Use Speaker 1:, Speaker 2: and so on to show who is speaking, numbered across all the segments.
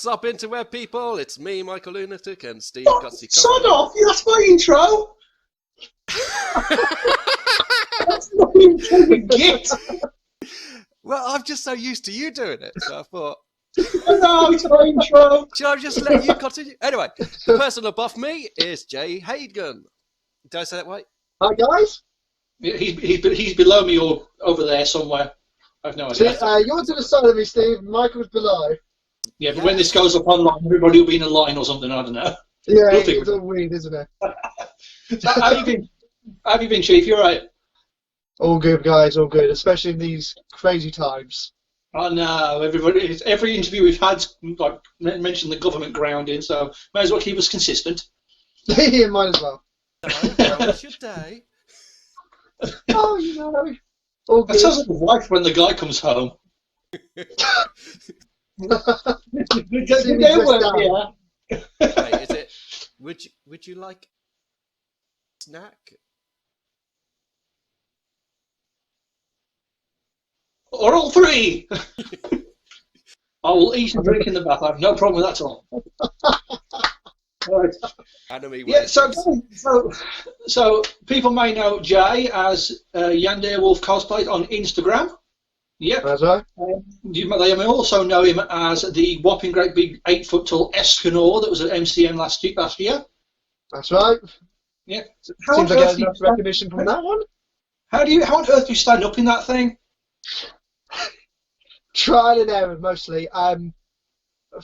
Speaker 1: What's up, interweb people? It's me, Michael Lunatic, and Steve Gutsy Cosplayer.
Speaker 2: Sod off! That's my intro! That's not the intro you get!
Speaker 1: Well, I'm just so used to you doing it, so I thought...
Speaker 2: No, it's my intro!
Speaker 1: Should I just let you continue? Anyway, the person above me is Jay Hagan. Did I say that right?
Speaker 2: Hi, guys.
Speaker 3: He's below me or over there somewhere. I've no idea.
Speaker 2: You're to the side of me, Steve. Michael's below.
Speaker 3: Yeah, but when this goes up online, everybody will be in a line or something. I don't know.
Speaker 2: Yeah, it's all weird, isn't it?
Speaker 3: How have you been, Chief? You all right?
Speaker 2: All good, guys. All good, especially in these crazy times.
Speaker 3: I know. Every interview we've had, like, mentioned the government grounding, so may as well keep us consistent.
Speaker 2: Yeah, might as well.
Speaker 1: How was your day?
Speaker 2: Oh, you know. All
Speaker 3: That
Speaker 2: good.
Speaker 3: sounds like a wife when the guy comes home.
Speaker 2: See me dressed down.
Speaker 1: Wait, is it... Would you like a snack?
Speaker 3: Or all three! I will eat and drink in the bath. I have no problem with that at all. Right.
Speaker 1: Enemy
Speaker 3: Yeah,
Speaker 1: ways.
Speaker 3: so people may know Jay as Yandere Wolf Cosplay on Instagram. Yep.
Speaker 2: That's right.
Speaker 3: They may also know him as the whopping great big 8-foot tall Escanor that was at MCM last year.
Speaker 2: That's right.
Speaker 3: Yeah.
Speaker 2: Seems like I get enough recognition from that one.
Speaker 3: How on earth do you stand up in that thing?
Speaker 2: Trial and error, mostly.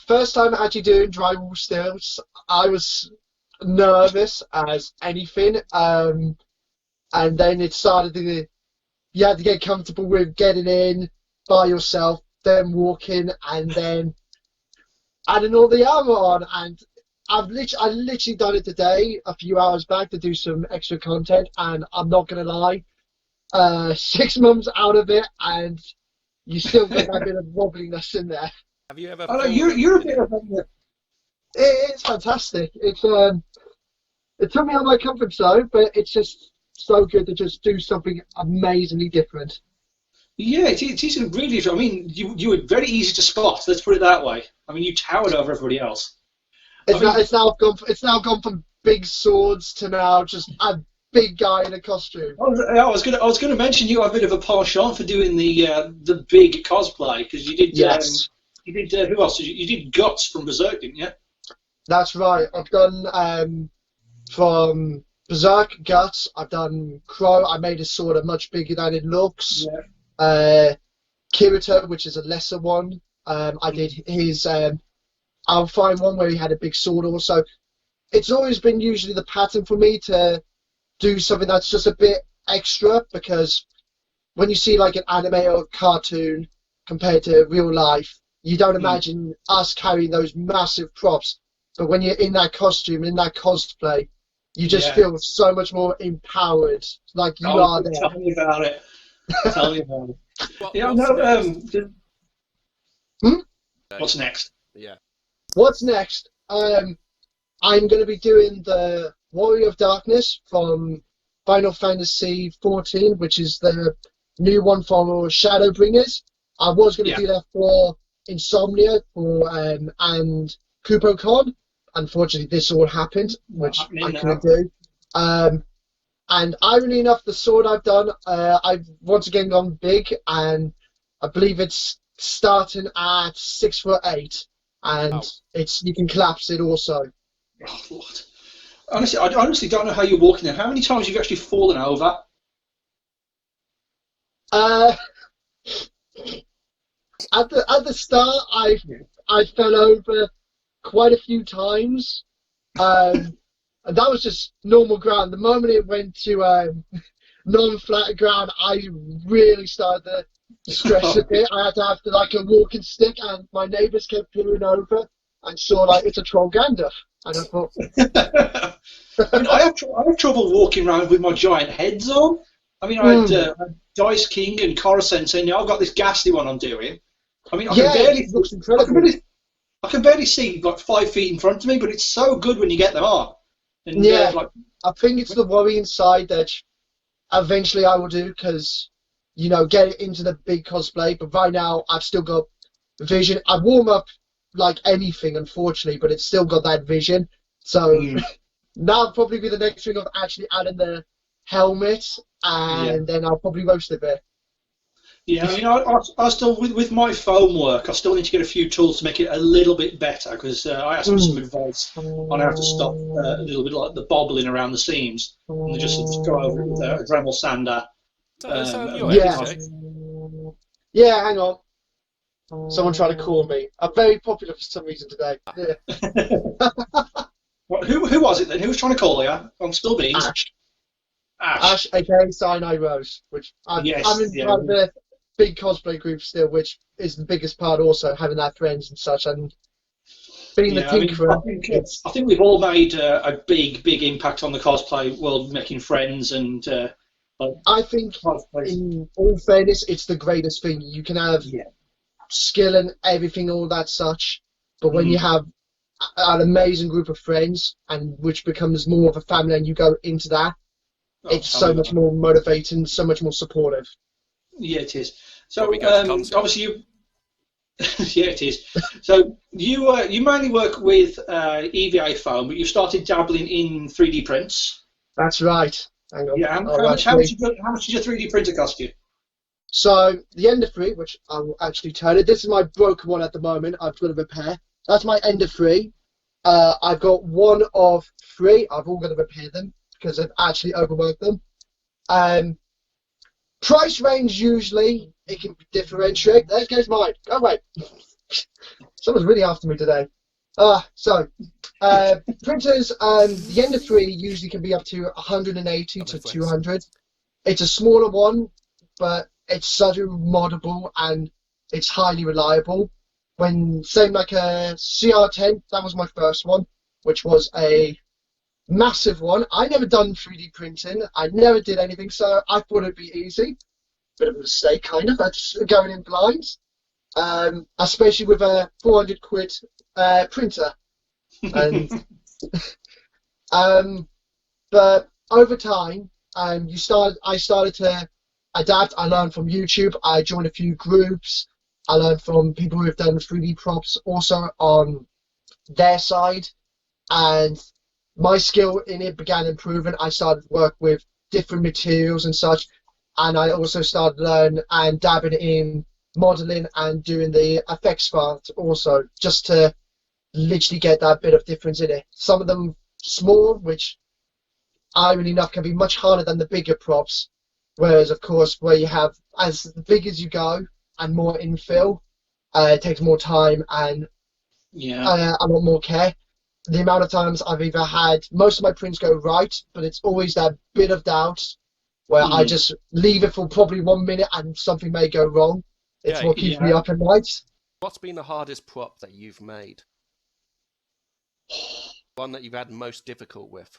Speaker 2: First time actually doing drywall stills, I was nervous as anything. And then it started to... You had to get comfortable with getting in by yourself, then walking, and then adding all the armor on. And I literally done it today, a few hours back, to do some extra content. And I'm not gonna lie, 6 months out of it, and you still get that bit of wobbliness in there.
Speaker 1: Have you ever...
Speaker 3: Oh, no, you're a bit of a...
Speaker 2: It's fantastic. It took me out of my comfort zone, but it's just so good to just do something amazingly different.
Speaker 3: Yeah, it is really... I mean, you were very easy to spot, let's put it that way. I mean, you towered over everybody else.
Speaker 2: It's now gone from big swords to now just a big guy in a costume.
Speaker 3: I was gonna mention you have a bit of a penchant for doing the big cosplay, because you did...
Speaker 2: Yes.
Speaker 3: You did... who else did you... You did Guts from Berserk, didn't you?
Speaker 2: That's right. I've done from Berserk, Guts. I've done Crow. I made his sword much bigger than it looks.
Speaker 3: Yeah.
Speaker 2: Kirito, which is a lesser one. I did his Alpine one where he had a big sword also. It's always been usually the pattern for me to do something that's just a bit extra, because when you see like an anime or a cartoon compared to real life, you don't imagine us carrying those massive props. But when you're in that costume, in that cosplay, you just feel so much more empowered, like you are there.
Speaker 3: Tell me about it. Tell me about it. Yeah, what's next?
Speaker 1: Yeah.
Speaker 2: What's next? I'm going to be doing the Warrior of Darkness from Final Fantasy XIV, which is the new one from Shadowbringers. I was going to do that for Insomnia and KupoCon. Unfortunately, this all happened, which I couldn't do. And ironically enough, the sword I've done, I've once again gone big, and I believe it's starting at 6'8", and you can collapse it also.
Speaker 3: Oh, Lord. Honestly, I honestly don't know how you're walking there. How many times have you actually fallen over?
Speaker 2: At the start, I fell over quite a few times, and that was just normal ground. The moment it went to non-flat ground, I really started to stress a bit. I had to have like a walking stick, and my neighbours kept peering over and saw like it's a troll gander, and I thought.
Speaker 3: I mean, I have trouble walking around with my giant heads on. I mean, I had Dice King and Coruscant saying, "Now I've got this ghastly one I'm doing." I mean,
Speaker 2: it looks incredible.
Speaker 3: I can barely see like 5 feet in front of me, but it's so good when you get them on. And,
Speaker 2: I think it's the worry inside that eventually I will do, because, you know, get into the big cosplay. But right now, I've still got vision. I warm up like anything, unfortunately, but it's still got that vision. So now it'll probably be the next thing of actually adding the helmet, and then I'll probably roast it there.
Speaker 3: Yeah, I mean, I still, with my foam work, I still need to get a few tools to make it a little bit better, because I asked for some advice on how to stop a little bit like the bobbling around the seams, and they just go over it with a Dremel sander.
Speaker 2: Yeah, hang on. Someone trying to call me. I'm very popular for some reason today. Yeah.
Speaker 3: Who was it then? Who was trying to call you? I'm still beans.
Speaker 2: Ash, aka Cyanide Rose, which I'm in part of the big cosplay group still, which is the biggest part also, having our friends and such, and being the tinkerer.
Speaker 3: I think we've all made a big impact on the cosplay world, making friends and...
Speaker 2: I think, in all fairness, it's the greatest thing. You can have skill and everything, all that such, but when you have an amazing group of friends, and which becomes more of a family, and you go into that, it's so much more motivating, so much more supportive.
Speaker 3: Yeah, it is. So obviously you, yeah, it is. So you mainly work with EVA foam, but you started dabbling in 3D prints.
Speaker 2: That's right. Hang on.
Speaker 3: Yeah. How much did your 3D printer cost you?
Speaker 2: So the Ender 3, which I will actually turn it. This is my broken one at the moment. I've got to repair. That's my Ender 3. I've got one of 3. I've all got to repair them because I've actually overworked them. Price range usually it can differentiate. There goes mine. Oh wait, someone's really after me today. Printers, the Ender 3 usually can be up to 180 to 200. It's a smaller one, but it's so moddable and it's highly reliable. When same like a CR10, that was my first one, which was a massive one. I never done 3D printing. I never did anything, so I thought it'd be easy. Bit of a mistake, kind of. That's going in blind, especially with a 400 quid printer. And but over time, I started to adapt. I learned from YouTube. I joined a few groups. I learned from people who have done 3D props also on their side, and my skill in it began improving. I started to work with different materials and such, and I also started learning and dabbing in modeling and doing the effects part also, just to literally get that bit of difference in it. Some of them small, which irony enough can be much harder than the bigger props, whereas of course where you have as big as you go and more infill, it takes more time and a lot more care. The amount of times I've either had most of my prints go right, but it's always that bit of doubt where I just leave it for probably 1 minute and something may go wrong. It's what keeps me up at night.
Speaker 1: What's been the hardest prop that you've made? One that you've had most difficult with?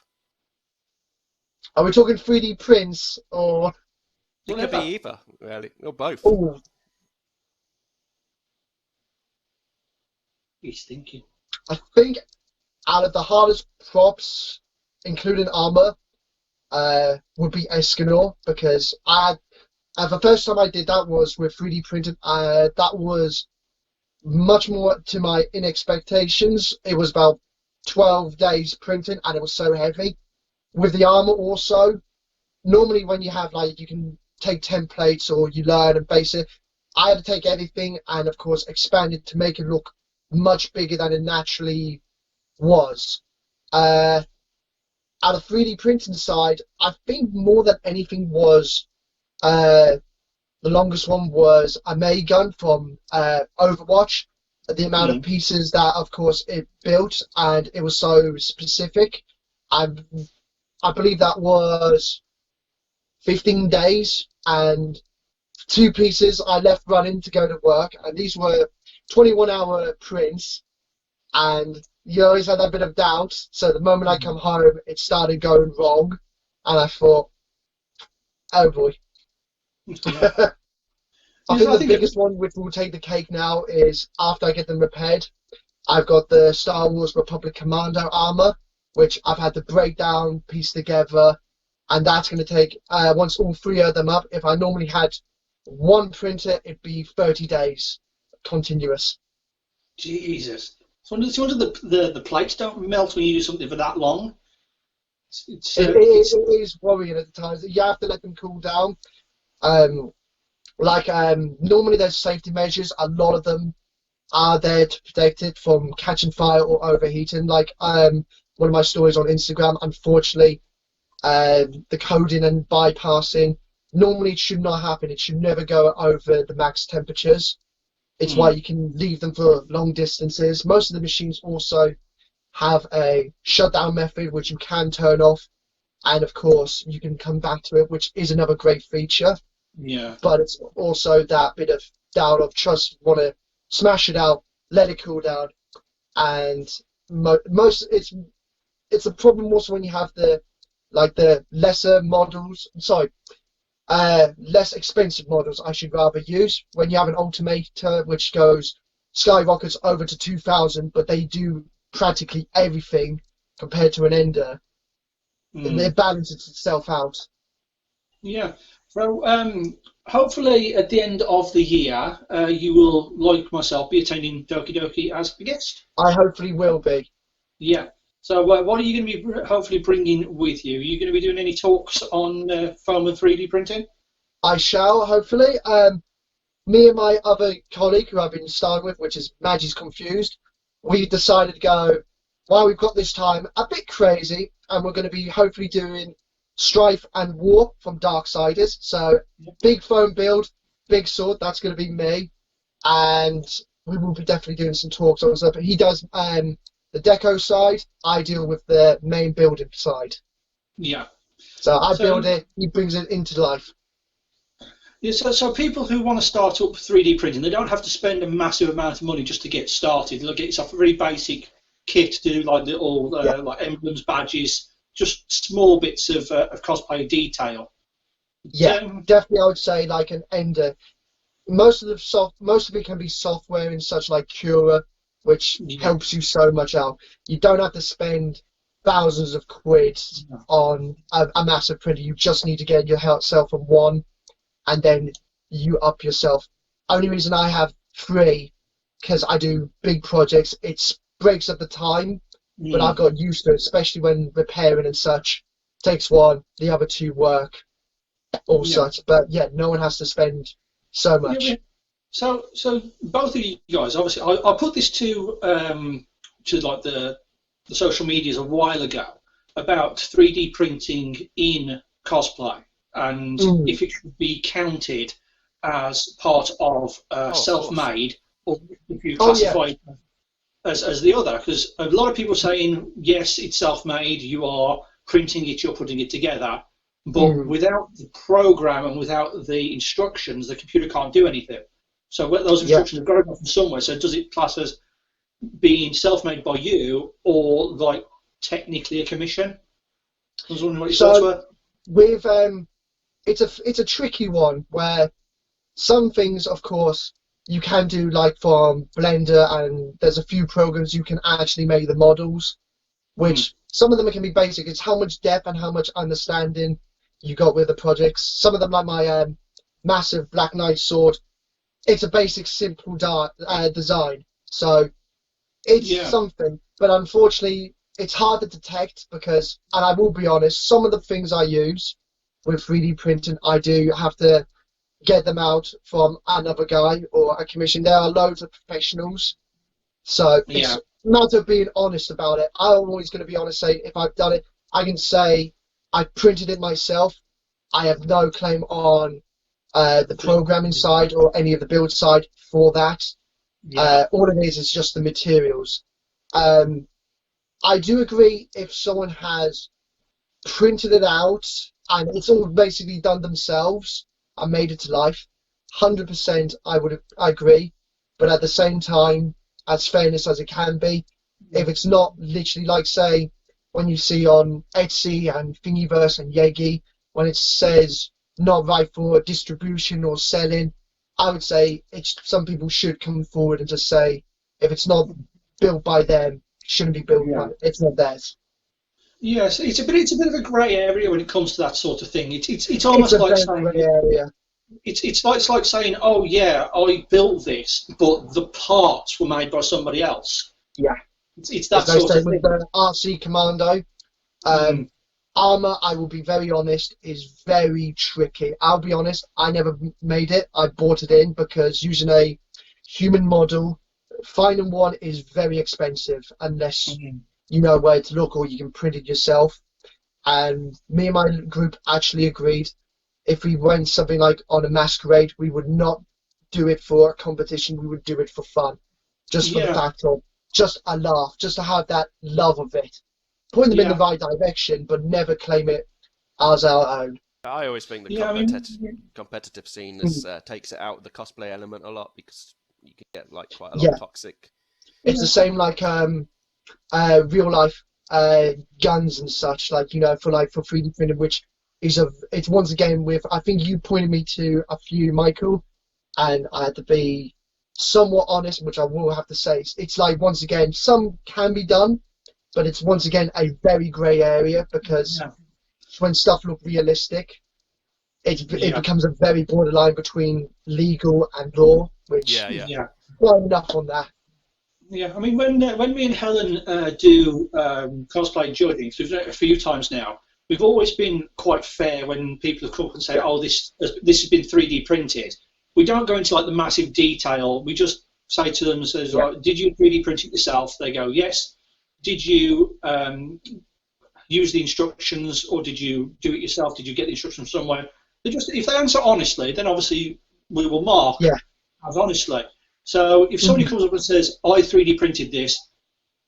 Speaker 2: Are we talking 3D prints or?
Speaker 1: It could be either, really, or both.
Speaker 2: Ooh.
Speaker 3: He's thinking.
Speaker 2: I think out of the hardest props, including armor, would be Escanor, because the first time I did that was with 3D printed. That was much more to my expectations. It was about 12 days printing, and it was so heavy. With the armor also, normally when you have you can take templates or you learn and base it. I had to take everything and of course expand it to make it look much bigger than it naturally was. Out of 3D printing side, I think more than anything was the longest one was a May gun from Overwatch. The amount of pieces that, of course, it built, and it was so specific. I believe that was 15 days, and 2 pieces I left running to go to work, and these were 21-hour prints, and you always had that bit of doubt. So the moment I come home, it started going wrong, and I thought, oh boy. I think the biggest one which will take the cake now is after I get them repaired. I've got the Star Wars Republic Commando armor, which I've had to break down, piece together, and that's going to take, once all 3 of them up, if I normally had 1 printer, it'd be 30 days continuous.
Speaker 3: Jesus. So the plates don't melt when you do something for that long.
Speaker 2: It is worrying at the times. You have to let them cool down. Normally there's safety measures. A lot of them are there to protect it from catching fire or overheating. Like one of my stories on Instagram, unfortunately, the coding and bypassing, normally it should not happen. It should never go over the max temperatures. It's why you can leave them for long distances. Most of the machines also have a shutdown method which you can turn off, and of course you can come back to it, which is another great feature.
Speaker 3: Yeah.
Speaker 2: But it's also that bit of doubt of trust. Want to smash it out, let it cool down, and it's a problem also when you have the lesser models. Sorry, less expensive models, I should rather use. When you have an Ultimator which skyrockets over to 2,000, but they do practically everything compared to an Ender, and it balances itself out.
Speaker 3: Yeah. So hopefully at the end of the year, you will, like myself, be attending Doki Doki as a guest.
Speaker 2: I hopefully will be.
Speaker 3: Yeah. So what are you going to be hopefully bringing with you? Are you going to be doing any talks on foam and 3D printing?
Speaker 2: I shall, hopefully. Me and my other colleague who I've been starting with, which is Maggie's Confused, we decided to go, well, we've got this time a bit crazy, and we're going to be hopefully doing Strife and War from Darksiders. So big foam build, big sword, that's going to be me. And we will be definitely doing some talks on stuff. He does the deco side, I deal with the main building side.
Speaker 3: Yeah.
Speaker 2: So I build it, he brings it into life.
Speaker 3: Yeah, so people who want to start up 3D printing, they don't have to spend a massive amount of money just to get started. They'll get yourself a very basic kit to do like little like emblems, badges, just small bits of cosplay detail.
Speaker 2: Yeah, definitely I would say like an Ender. Most of it can be software in such like Cura, which helps you so much out. You don't have to spend thousands of quid on a massive printer. You just need to get yourself from one, and then you up yourself. Only reason I have 3, because I do big projects, it breaks up the time, but I've got used to it, especially when repairing and such. Takes 1, the other 2 work, such. But yeah, no one has to spend so much.
Speaker 3: Yeah, so both of you guys, obviously, I put this to like the social medias a while ago about 3D printing in cosplay, and if it should be counted as part of self-made, or if you classify it as the other, because a lot of people are saying yes, it's self-made, you are printing it, you're putting it together, but without the program and without the instructions, the computer can't do anything. So those instructions have got to go from somewhere. So does it class as being self-made by you, or like technically a commission? I was wondering what your thoughts were.
Speaker 2: With it's a tricky one where some things, of course, you can do like from Blender, and there's a few programs you can actually make the models, which some of them can be basic. It's how much depth and how much understanding you got with the projects. Some of them, like my massive Black Knight sword, it's a basic, simple design. So it's something, but unfortunately, it's hard to detect because, and I will be honest, some of the things I use with 3D printing, I do have to get them out from another guy or a commission. There are loads of professionals, so it's a matter of being honest about it. I'm always going to be honest, say if I've done it, I can say I printed it myself. I have no claim on the programming side or any of the build side for that. All it is just the materials. I do agree if someone has printed it out and it's all basically done themselves and made it to life, 100% I agree. But at the same time, as fairness as it can be, if it's not literally like, say, when you see on Etsy and Thingiverse and Yegi, when it says not right for distribution or selling, I would say some people should come forward and just say, if it's not built by them, it shouldn't be built by, it's not theirs.
Speaker 3: Yes, it's a bit of a grey area when it comes to that sort of thing. It's almost like saying,
Speaker 2: grey area.
Speaker 3: it's like saying, oh yeah, I built this, but the parts were made by somebody else.
Speaker 2: Yeah.
Speaker 3: It's that
Speaker 2: As they
Speaker 3: sort
Speaker 2: say
Speaker 3: of
Speaker 2: with
Speaker 3: thing.
Speaker 2: the RC Commando. Armor, I will be very honest, is very tricky. I'll be honest, I never made it. I bought it in because using a human model, finding one is very expensive unless you know where to look or you can print it yourself. And me and my group actually agreed if we went something like on a masquerade, we would not do it for a competition, we would do it for fun. Just for the fact of just a laugh, just to have that love of it. Point them in the right direction, but never claim it as our own.
Speaker 1: I always think the competitive scene takes it out of the cosplay element a lot because you can get like quite a lot of toxic.
Speaker 2: It's the same like real life guns and such, like for 3D printing, which is it's once again with I think you pointed me to a few, Michael, and I had to be somewhat honest, which I will have to say. It's like once again some can be done. But it's once again a very grey area because when stuff looks realistic, it becomes a very borderline between legal and law, which well enough on that.
Speaker 3: Yeah, I mean when me and Helen do cosplay judging, so we've done it a few times now. We've always been quite fair when people have come up and say, "Oh, this has been 3D printed." We don't go into like the massive detail. We just say to them, "Says, did you 3D print it yourself?" They go, "Yes." Did you use the instructions, or did you do it yourself? Did you get the instructions somewhere? If they answer honestly, then obviously we will mark as honestly. So if somebody comes up and says, "I 3D printed this,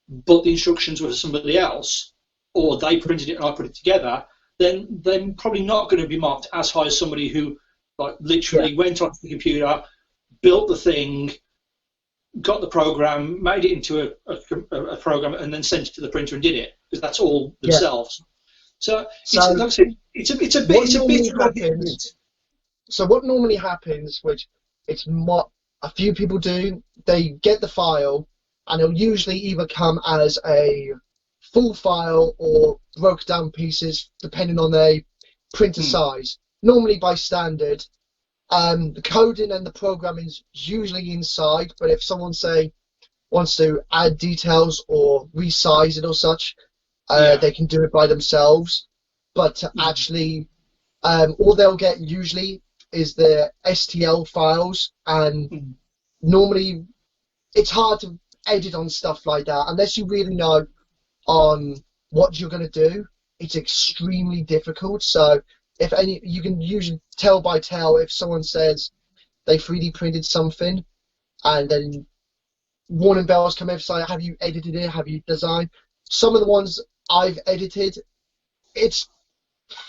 Speaker 3: but the instructions were for somebody else," or they printed it and I put it together, then they're probably not going to be marked as high as somebody who like literally went onto the computer, built the thing, got the program, made it into a program, and then sent it to the printer and did it, because that's all themselves. So it's a bit.
Speaker 2: So what normally happens, which it's what a few people do, they get the file, and it'll usually either come as a full file or broke down pieces, depending on the printer size. Normally by standard. The coding and the programming is usually inside, but if someone wants to add details or resize it or such, they can do it by themselves. But actually, all they'll get usually is the STL files, and normally it's hard to edit on stuff like that unless you really know on what you're going to do. It's extremely difficult. So you can usually tell by if someone says they 3D printed something, and then warning bells come in, say, have you edited it? Have you designed? Some of the ones I've edited, it's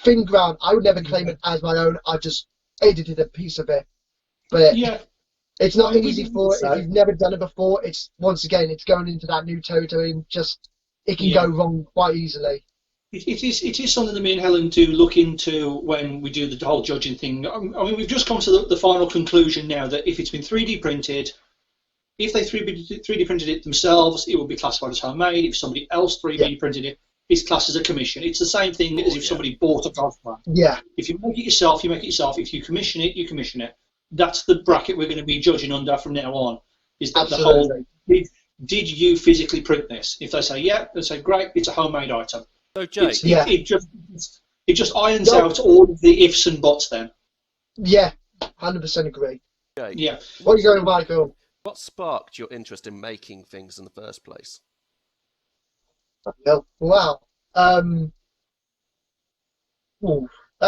Speaker 2: thin ground. I would never claim it as my own. I've just edited a piece of it. But it's not easy if you've never done it before. It's once again, it's going into that new territory, and it can go wrong quite easily.
Speaker 3: It is something that me and Helen do look into when we do the whole judging thing. I mean, we've just come to the final conclusion now that if it's been 3D printed, if they 3D printed it themselves, it will be classified as homemade. If somebody else 3D printed it, it's classed as a commission. It's the same thing as if somebody bought a cosplay.
Speaker 2: Yeah.
Speaker 3: If you make it yourself, you make it yourself. If you commission it, you commission it. That's the bracket we're going to be judging under from now on. Is that the whole? Did you physically print this? If they say they say great, it's a homemade item.
Speaker 1: So Jay,
Speaker 3: it just irons out all of the ifs and buts then.
Speaker 2: Yeah, 100% agree.
Speaker 1: Jay,
Speaker 3: yeah.
Speaker 2: What are you going, Michael?
Speaker 1: What sparked your interest in making things in the first place?
Speaker 2: Wow. That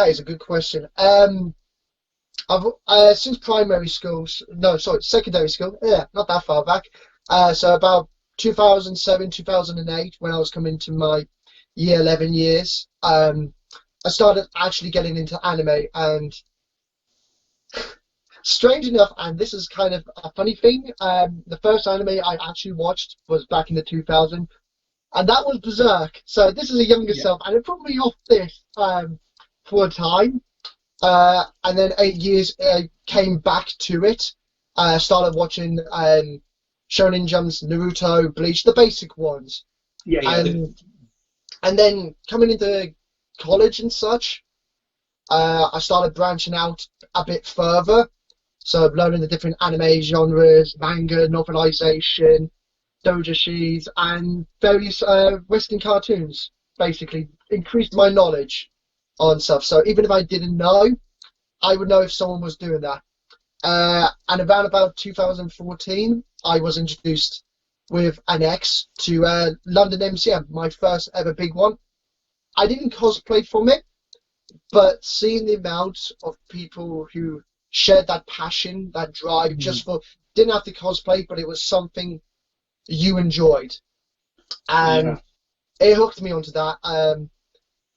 Speaker 2: is a good question. I've since secondary school. Yeah, not that far back. So about 2007, 2008, when I was coming to my year 11 years, I started actually getting into anime, and strange enough, and this is kind of a funny thing, the first anime I actually watched was back in the 2000s, and that was Berserk. So this is a younger self, and it put me off this for a time, and then 8 years came back to it. Started watching Shonen Jumps, Naruto, Bleach, the basic ones. And then coming into college and such, I started branching out a bit further. So learning the different anime genres, manga, novelization, doujinshis, and various Western cartoons. Basically, increased my knowledge on stuff. So even if I didn't know, I would know if someone was doing that. And around about 2014, I was introduced with an ex to London MCM, my first ever big one. I didn't cosplay from it, but seeing the amount of people who shared that passion, that drive, just for, didn't have to cosplay, but it was something you enjoyed. And it hooked me onto that.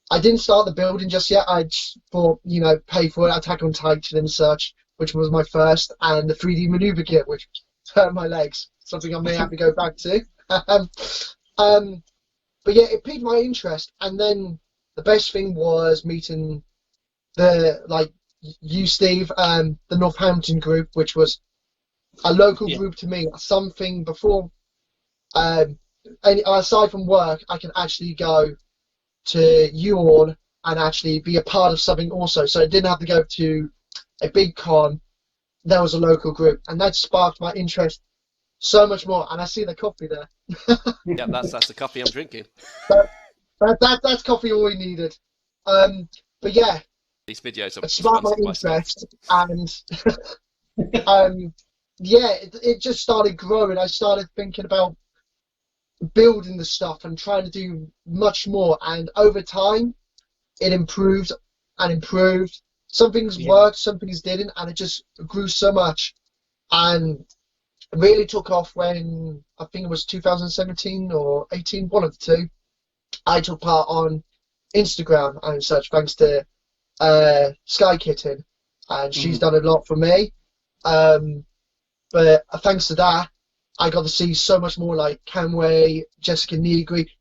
Speaker 2: I didn't start the building just yet. I just thought, you know, pay for it, Attack on Titan and such, which was my first, and the 3D maneuver kit, which hurt my legs, something I may have to go back to. But yeah, it piqued my interest, and then the best thing was meeting you, Steve, the Northampton group, which was a local group to me, something before, and aside from work, I can actually go to you all and actually be a part of something also. So I didn't have to go to a big con. There was a local group, and that sparked my interest so much more. And I see the coffee there.
Speaker 1: Yeah, that's the coffee I'm drinking.
Speaker 2: That's coffee all we needed. But yeah,
Speaker 1: these videos
Speaker 2: it sparked my interest, and yeah, it just started growing. I started thinking about building the stuff and trying to do much more, and over time it improved and improved. Some things worked, some things didn't, and it just grew so much, and really took off when I think it was 2017 or 18, one of the two. I took part on Instagram and such, thanks to Sky Kitten, and she's done a lot for me. But thanks to that, I got to see so much more, like Camway, Jessica Negri,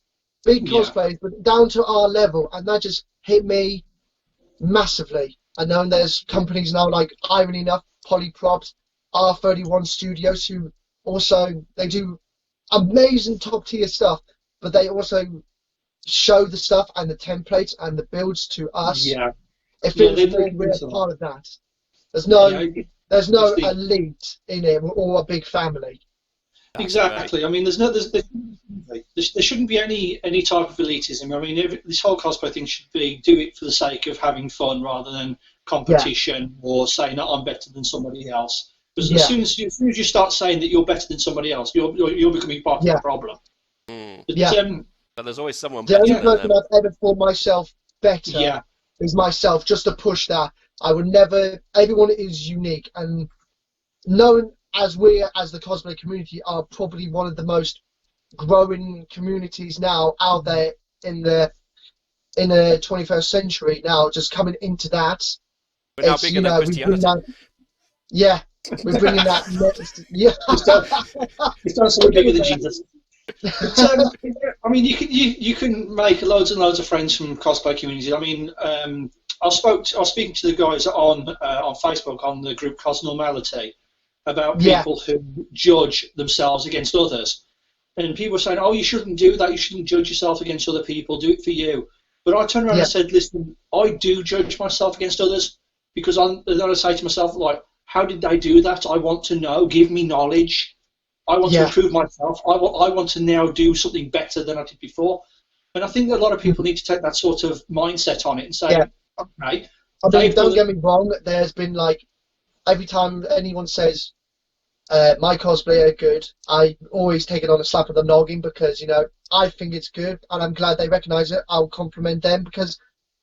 Speaker 2: big cosplayers, but down to our level, and that just hit me massively. And now there's companies now like, irony enough, Polyprops, R31 Studios, who also, they do amazing top tier stuff, but they also show the stuff and the templates and the builds to us. Yeah. It feels like we're a part of that. There's no elite in it. We're all a big family.
Speaker 3: Exactly. I mean, there shouldn't be any type of elitism. I mean, this whole cosplay thing should be do it for the sake of having fun rather than competition or saying that I'm better than somebody else. Because as soon as you start saying that you're better than somebody else, you're becoming part of the problem.
Speaker 1: But there's always someone
Speaker 2: better. The
Speaker 1: only
Speaker 2: person I've ever thought myself better is myself, just to push that. I would never. Everyone is unique, and knowing as we, as the cosplay community, are probably one of the most growing communities now out there in the 21st century. Now, just coming into that,
Speaker 1: we're now bigger than Christianity.
Speaker 2: We're bringing that.
Speaker 3: It's not so bigger than Jesus. But, I mean, you can make loads and loads of friends from cosplay community. I mean, I was speaking to the guys on Facebook on the group Cosnormality about people who judge themselves against others, and people were saying, "Oh, you shouldn't do that. You shouldn't judge yourself against other people. Do it for you." But I turned around and said, "Listen, I do judge myself against others because then I say to myself, like, how did they do that? I want to know. Give me knowledge. I want to improve myself. I want to now do something better than I did before." And I think that a lot of people need to take that sort of mindset on it and say, "Okay."
Speaker 2: I mean, don't get me wrong. There's been like every time anyone says my cosplay are good, I always take it on a slap of the noggin because I think it's good, and I'm glad they recognise it. I'll compliment them because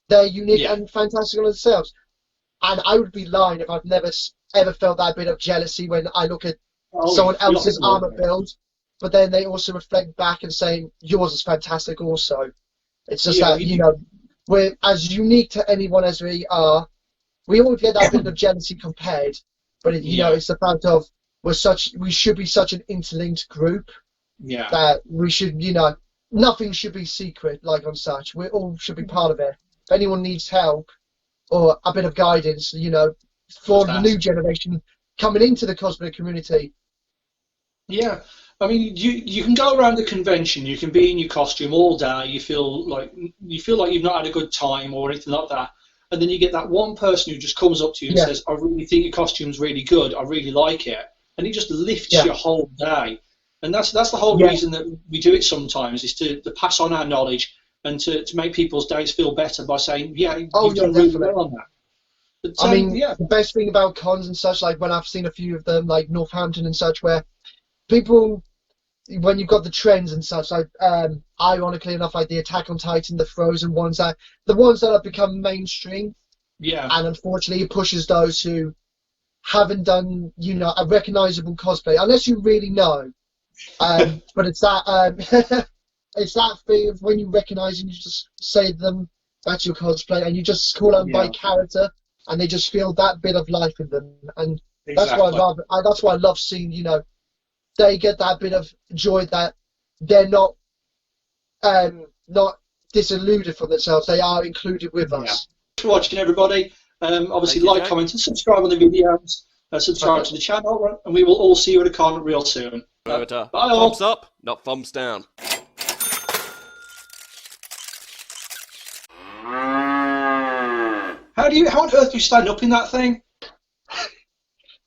Speaker 2: they're unique and fantastic on themselves. And I would be lying if I've never ever felt that bit of jealousy when I look at someone else's armor build, but then they also reflect back and say yours is fantastic also. It's just that we're as unique to anyone as we are. We all get that bit of jealousy compared, but it's the fact of we should be such an interlinked group that we should nothing should be secret like on such. We all should be part of it. If anyone needs help or a bit of guidance, for the new generation coming into the cosplay community.
Speaker 3: Yeah, I mean, you can go around the convention, you can be in your costume all day, you feel like you've not had a good time or anything like that, and then you get that one person who just comes up to you and says, I really think your costume's really good, I really like it, and it just lifts your whole day. And that's the whole reason that we do it sometimes, is to pass on our knowledge and to make people's days feel better by saying, you've done really well on that. But,
Speaker 2: I mean, the best thing about cons and such, like when I've seen a few of them, like Northampton and such, where people, when you've got the trends and such, like ironically enough, like the Attack on Titan, the Frozen ones, the ones that have become mainstream. Yeah. And unfortunately, it pushes those who haven't done, a recognizable cosplay, unless you really know. But it's that it's that thing of when you recognize and you just say to them, that's your cosplay, and you just call them by character, and they just feel that bit of life in them, and that's why that's why I love seeing, they get that bit of joy that they're not disillusioned from themselves. They are included with us.
Speaker 3: Thanks for watching, everybody. Obviously, like, comment, and subscribe on the videos. Subscribe to the channel, and we will all see you at a con real soon. Bye all.
Speaker 1: Thumbs up, not thumbs down.
Speaker 3: How on earth do you stand up in that thing?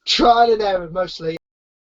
Speaker 2: Trial and error, mostly.